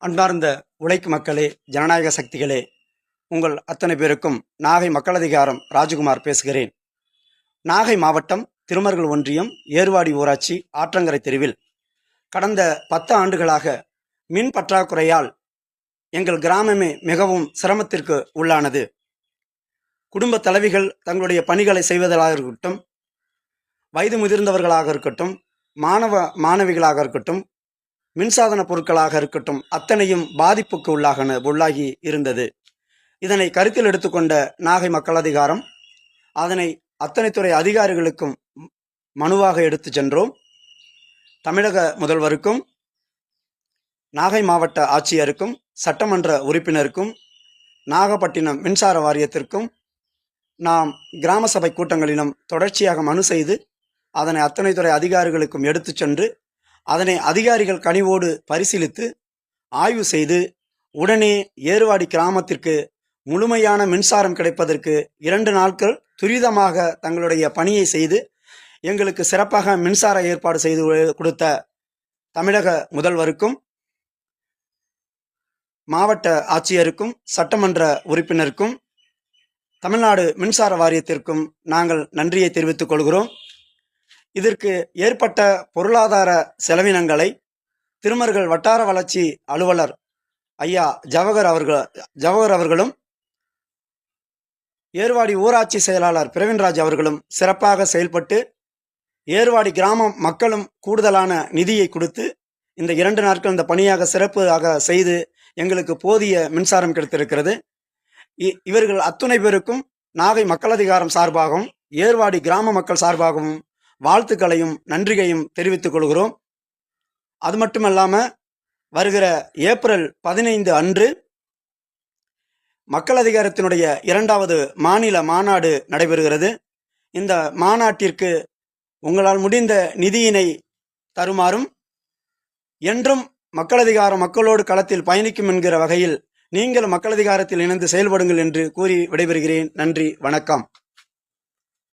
அன்பார்ந்த உழைக்கும் மக்களே, ஜனநாயக சக்திகளே, உங்கள் அத்தனை பேருக்கும் நாகை மக்கள் அதிகாரம் ராஜகுமார் பேசுகிறேன். நாகை மாவட்டம் திருமருகல் ஒன்றியம் ஏர்வாடி ஊராட்சி ஆற்றங்கரை தெருவில் கடந்த 10 ஆண்டுகளாக மின் பற்றாக்குறையால் எங்கள் கிராமமே மிகவும் சிரமத்திற்கு உள்ளானது. குடும்ப தலைவிகள் தங்களுடைய பணிகளை செய்வதாக இருக்கட்டும், வயது முதிர்ந்தவர்களாக இருக்கட்டும், மாணவிகளாக இருக்கட்டும், மின்சாதன பொருட்களாக இருக்கட்டும், அத்தனையும் பாதிப்புக்கு உள்ளாகி இருந்தது. இதனை கருத்தில் எடுத்துக்கொண்ட நாகை மக்கள் அதிகாரம் அதனை அத்தனை துறை அதிகாரிகளுக்கும் மனுவாக எடுத்து சென்றோம். தமிழக முதல்வருக்கும், நாகை மாவட்ட ஆட்சியருக்கும், சட்டமன்ற உறுப்பினருக்கும், நாகப்பட்டினம் மின்சார வாரியத்திற்கும் நாம் கிராம சபை கூட்டங்களிலும் தொடர்ச்சியாக மனு செய்து அதனை அத்தனை துறை அதிகாரிகளுக்கும் எடுத்து சென்று அதனை அதிகாரிகள் கனிவோடு பரிசீலித்து ஆய்வு செய்து உடனே ஏர்வாடி கிராமத்திற்கு முழுமையான மின்சாரம் கிடைப்பதற்கு 2 நாட்கள் துரிதமாக தங்களுடைய பணியை செய்து எங்களுக்கு சிறப்பாக மின்சார ஏற்பாடு செய்து கொடுத்த தமிழக முதல்வருக்கும், மாவட்ட ஆட்சியருக்கும், சட்டமன்ற உறுப்பினருக்கும், தமிழ்நாடு மின்சார வாரியத்திற்கும் நாங்கள் நன்றியை தெரிவித்துக் கொள்கிறோம். இதற்கு ஏற்பட்ட பொருளாதார செலவினங்களை திருமருகல் வட்டார வளர்ச்சி அலுவலர் ஐயா ஜவஹர் அவர்களும், ஏர்வாடி ஊராட்சி செயலாளர் பிரவீன்ராஜ் அவர்களும் சிறப்பாக செயல்பட்டு ஏர்வாடி கிராம மக்களும் கூடுதலான நிதியை கொடுத்து இந்த 2 நாட்கள் இந்த பணியாக சிறப்பாக செய்து எங்களுக்கு போதிய மின்சாரம் கிடைத்திருக்கிறது. இவர்கள் அத்துணை பேருக்கும் நாகை மக்கள் அதிகாரம் சார்பாகவும் ஏர்வாடி கிராம மக்கள் சார்பாகவும் வாழ்த்துக்களையும் நன்றியையும் தெரிவித்துக் கொள்கிறோம். அது மட்டுமல்லாமல் வருகிற ஏப்ரல் 15 அன்று மக்கள் அதிகாரத்தினுடைய 2வது மாநில மாநாடு நடைபெறுகிறது. இந்த மாநாட்டிற்கு உங்களால் முடிந்த நிதியினை தருமாறும், என்றும் மக்கள் அதிகாரம் மக்களோடு களத்தில் பயணிக்கும் என்கிற வகையில் நீங்கள் மக்கள் அதிகாரத்தில் இணைந்து செயல்படுங்கள் என்று கூறி விடைபெறுகிறேன். நன்றி, வணக்கம்.